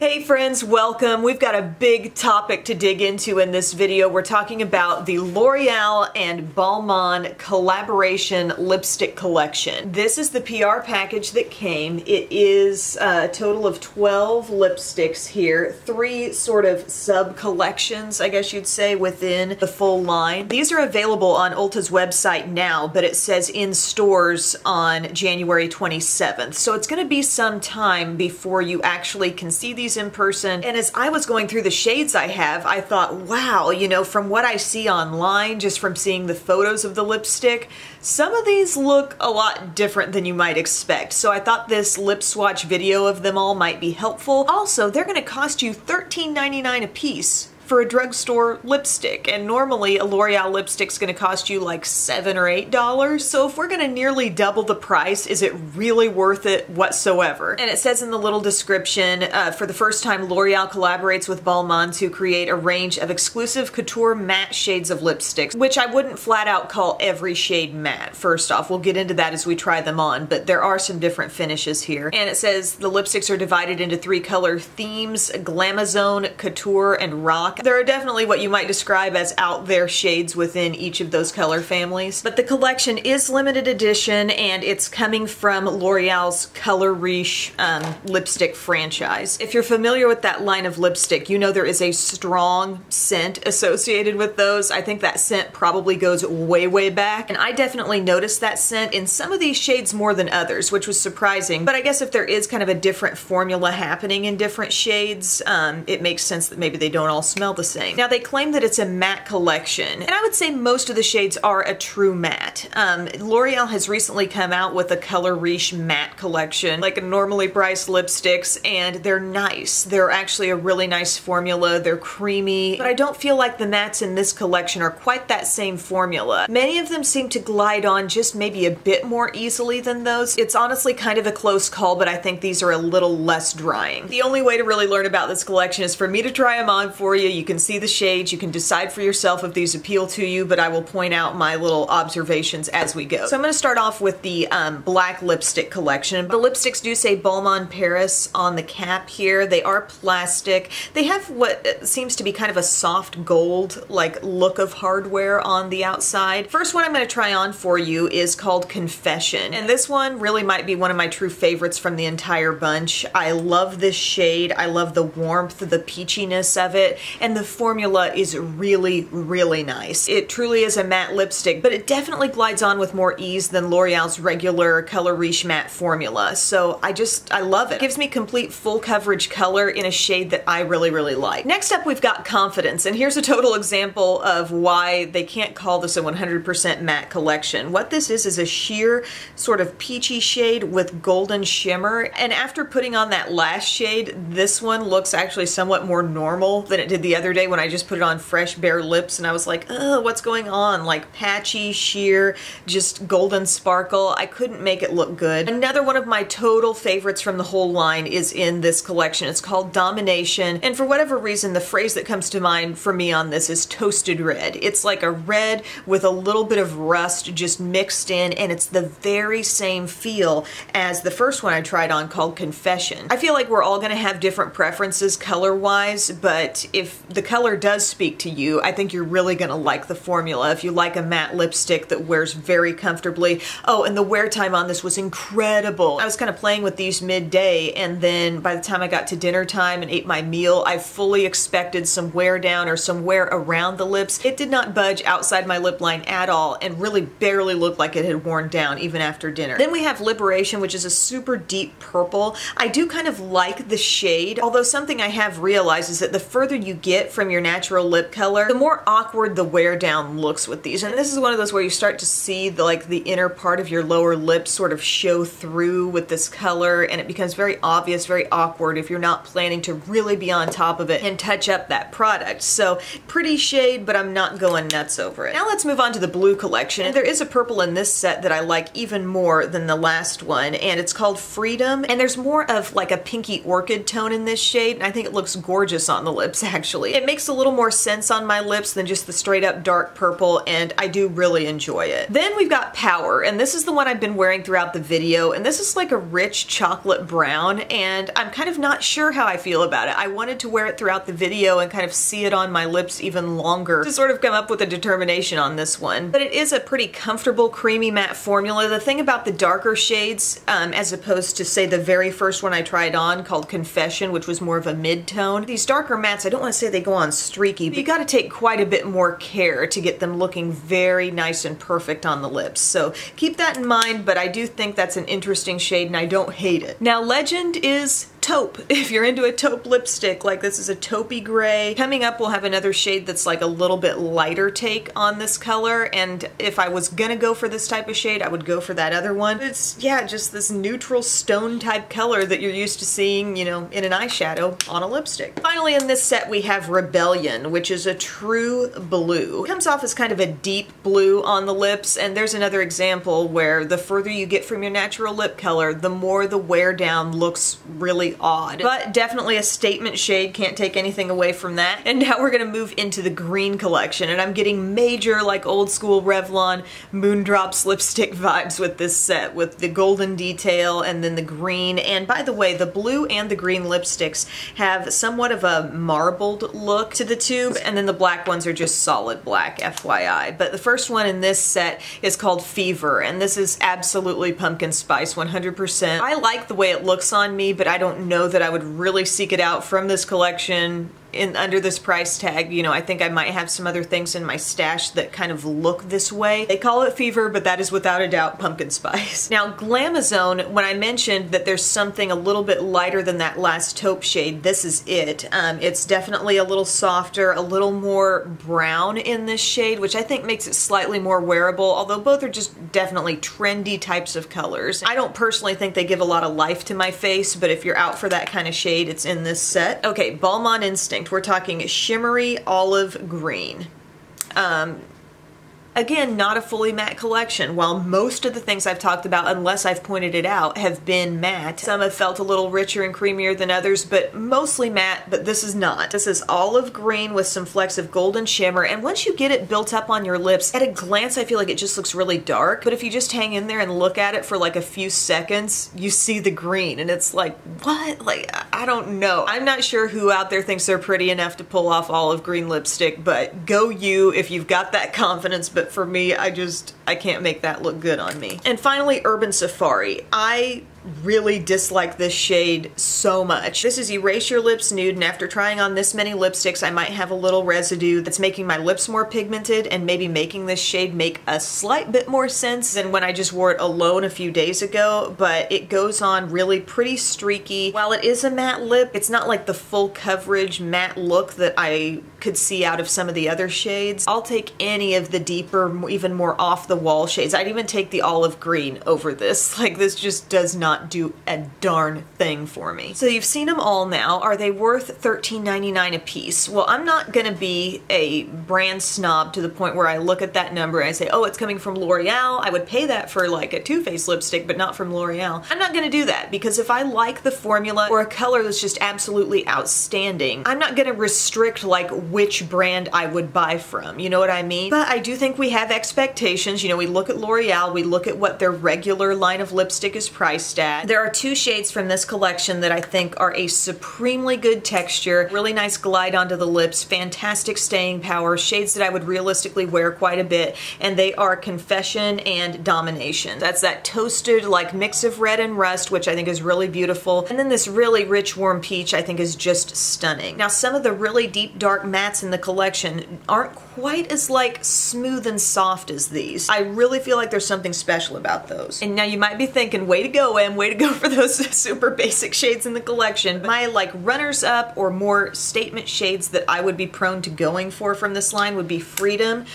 Hey friends, welcome. We've got a big topic to dig into in this video. We're talking about the L'Oreal and Balmain collaboration lipstick collection. This is the PR package that came. It is a total of 12 lipsticks here, 3 sort of sub-collections, I guess you'd say, within the full line. These are available on Ulta's website now, but it says in stores on January 27th. So it's going to be some time before you actually can see these in person. And as I was going through the shades I have, I thought, wow, you know, from what I see online, just from seeing the photos of the lipstick, some of these look a lot different than you might expect. So I thought this lip swatch video of them all might be helpful. Also, they're going to cost you $13.99 a piece for a drugstore lipstick, and normally a L'Oreal lipstick's gonna cost you like $7 or $8. So if we're gonna nearly double the price, is it really worth it whatsoever? And it says in the little description, for the first time L'Oreal collaborates with Balmain to create a range of exclusive couture matte shades of lipsticks, which I wouldn't flat out call every shade matte. First off, we'll get into that as we try them on, but there are some different finishes here. And it says the lipsticks are divided into 3 color themes: Glamazone, Couture, and Rock. There are definitely what you might describe as out there shades within each of those color families. But the collection is limited edition, and it's coming from L'Oreal's Color Riche lipstick franchise. If you're familiar with that line of lipstick, you know there is a strong scent associated with those. I think that scent probably goes way, way back. And I definitely noticed that scent in some of these shades more than others, which was surprising. But I guess if there is kind of a different formula happening in different shades, it makes sense that maybe they don't all smell the same. Now they claim that it's a matte collection, and I would say most of the shades are a true matte. L'Oreal has recently come out with a Color Riche matte collection, like normally priced lipsticks, and they're nice. They're actually a really nice formula. They're creamy, but I don't feel like the mattes in this collection are quite that same formula. Many of them seem to glide on just maybe a bit more easily than those. It's honestly kind of a close call, but I think these are a little less drying. The only way to really learn about this collection is for me to try them on for you. You can see the shades, you can decide for yourself if these appeal to you, but I will point out my little observations as we go. So I'm going to start off with the black lipstick collection. The lipsticks do say Balmain Paris on the cap here. They are plastic. They have what seems to be kind of a soft gold like look of hardware on the outside. First one I'm going to try on for you is called Confession, and this one really might be one of my true favorites from the entire bunch. I love this shade. I love the warmth, the peachiness of it, and the formula is really, really nice. It truly is a matte lipstick, but it definitely glides on with more ease than L'Oreal's regular Color Riche matte formula. So I love it. It gives me complete full coverage color in a shade that I really, really like. Next up, we've got Confidence, and here's a total example of why they can't call this a 100% matte collection. What this is a sheer sort of peachy shade with golden shimmer, and after putting on that last shade, this one looks actually somewhat more normal than it did the other day when I just put it on fresh bare lips and I was like, oh, what's going on? Like patchy, sheer, just golden sparkle. I couldn't make it look good. Another one of my total favorites from the whole line is in this collection. It's called Domination, and for whatever reason, the phrase that comes to mind for me on this is toasted red. It's like a red with a little bit of rust just mixed in, and it's the very same feel as the first one I tried on called Confession. I feel like we're all gonna have different preferences color-wise, but if the color does speak to you, I think you're really gonna like the formula. If you like a matte lipstick that wears very comfortably. Oh, and the wear time on this was incredible. I was kind of playing with these midday, and then by the time I got to dinner time and ate my meal, I fully expected some wear down or some wear around the lips. It did not budge outside my lip line at all, and really barely looked like it had worn down even after dinner. Then we have Liberation, which is a super deep purple. I do kind of like the shade, although something I have realized is that the further you get from your natural lip color, the more awkward the wear down looks with these. And this is one of those where you start to see the inner part of your lower lip sort of show through with this color, and it becomes very obvious, very awkward if you're not planning to really be on top of it and touch up that product. So pretty shade, but I'm not going nuts over it. Now let's move on to the blue collection. And there is a purple in this set that I like even more than the last one, and it's called Freedom, and there's more of like a pinky orchid tone in this shade, and I think it looks gorgeous on the lips actually. actually. It makes a little more sense on my lips than just the straight up dark purple, and I do really enjoy it. Then we've got Power, and this is the one I've been wearing throughout the video, and this is like a rich chocolate brown, and I'm kind of not sure how I feel about it. I wanted to wear it throughout the video and kind of see it on my lips even longer to sort of come up with a determination on this one. But it is a pretty comfortable creamy matte formula. The thing about the darker shades, as opposed to say the very first one I tried on called Confession, which was more of a mid-tone, these darker mattes, I don't want to say they go on streaky, but you gotta take quite a bit more care to get them looking very nice and perfect on the lips. So keep that in mind, but I do think that's an interesting shade and I don't hate it. Now Legend is taupe. If you're into a taupe lipstick, like this is a taupey gray. Coming up we'll have another shade that's like a little bit lighter take on this color, and if I was gonna go for this type of shade I would go for that other one. It's, yeah, just this neutral stone type color that you're used to seeing, you know, in an eyeshadow on a lipstick. Finally in this set we have Rebellion, which is a true blue. It comes off as kind of a deep blue on the lips, and there's another example where the further you get from your natural lip color, the more the wear down looks really odd. But definitely a statement shade, can't take anything away from that. And now we're gonna move into the green collection, and I'm getting major like old school Revlon Moondrops lipstick vibes with this set, with the golden detail and then the green. And by the way, the blue and the green lipsticks have somewhat of a marbled look to the tube, and then the black ones are just solid black, FYI. But the first one in this set is called Fever, and this is absolutely pumpkin spice 100%. I like the way it looks on me, but I don't know that I would really seek it out from this collection under this price tag. You know, I think I might have some other things in my stash that kind of look this way. They call it Fever, but that is without a doubt pumpkin spice. Now Glamazone, when I mentioned that there's something a little bit lighter than that last taupe shade, this is it. It's definitely a little softer, a little more brown in this shade, which I think makes it slightly more wearable, although both are just definitely trendy types of colors. I don't personally think they give a lot of life to my face, but if you're out for that kind of shade, it's in this set. Okay, Balmain Instinct. We're talking shimmery olive green. Again, not a fully matte collection. While most of the things I've talked about, unless I've pointed it out, have been matte, some have felt a little richer and creamier than others, but mostly matte, but this is not. This is olive green with some flecks of golden shimmer, and once you get it built up on your lips, at a glance I feel like it just looks really dark, but if you just hang in there and look at it for like a few seconds, you see the green, and it's like, what? Like, I don't know. I'm not sure who out there thinks they're pretty enough to pull off olive green lipstick, but go you if you've got that confidence, but for me, I can't make that look good on me. And finally, Urban Safari. I really dislike this shade so much. This is Erase Your Lips Nude, and after trying on this many lipsticks, I might have a little residue that's making my lips more pigmented and maybe making this shade make a slight bit more sense than when I just wore it alone a few days ago, but it goes on really pretty streaky. While it is a matte lip, it's not like the full coverage matte look that I could see out of some of the other shades. I'll take any of the deeper, even more off-the-wall shades. I'd even take the olive green over this. Like, this just does not do a darn thing for me. So you've seen them all now. Are they worth $13.99 a piece? Well, I'm not gonna be a brand snob to the point where I look at that number and I say, oh, it's coming from L'Oreal. I would pay that for like a Too Faced lipstick, but not from L'Oreal. I'm not gonna do that, because if I like the formula or a color that's just absolutely outstanding, I'm not gonna restrict like which brand I would buy from. You know what I mean? But I do think we have expectations. You know, we look at L'Oreal, we look at what their regular line of lipstick is priced at. There are two shades from this collection that I think are a supremely good texture, really nice glide onto the lips, fantastic staying power, shades that I would realistically wear quite a bit, and they are Confession and Domination. That's that toasted like mix of red and rust, which I think is really beautiful, and then this really rich warm peach I think is just stunning. Now some of the really deep dark mattes in the collection aren't quite as like smooth and soft as these. I really feel like there's something special about those. And now you might be thinking, way to go, Em, way to go for those super basic shades in the collection. But my like runners up or more statement shades that I would be prone to going for from this line would be Freedom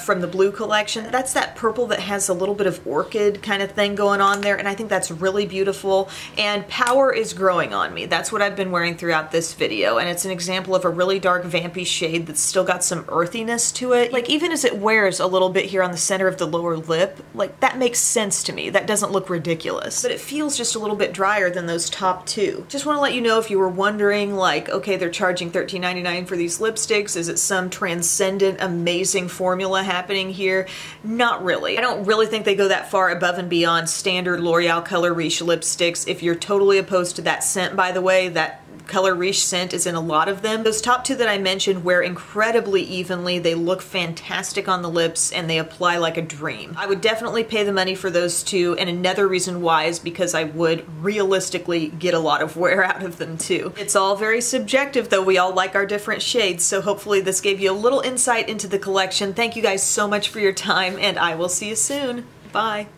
from the blue collection. That's that purple that has a little bit of orchid kind of thing going on there, and I think that's really beautiful. And Power is growing on me. That's what I've been wearing throughout this video, and it's an example of a really dark vampy shade that's still got some earthiness to it. Like, even as it wears a little bit here on the center of the lower lip, like, that makes sense to me. That doesn't look ridiculous. But it feels feels just a little bit drier than those top two. Just want to let you know, if you were wondering, like, okay, they're charging $13.99 for these lipsticks, is it some transcendent, amazing formula happening here? Not really. I don't really think they go that far above and beyond standard L'Oreal Color Riche lipsticks. If you're totally opposed to that scent, by the way, that Color Riche scent is in a lot of them. Those top two that I mentioned wear incredibly evenly. They look fantastic on the lips and they apply like a dream. I would definitely pay the money for those two, and another reason why is because I would realistically get a lot of wear out of them too. It's all very subjective though. We all like our different shades, so hopefully this gave you a little insight into the collection. Thank you guys so much for your time, and I will see you soon. Bye.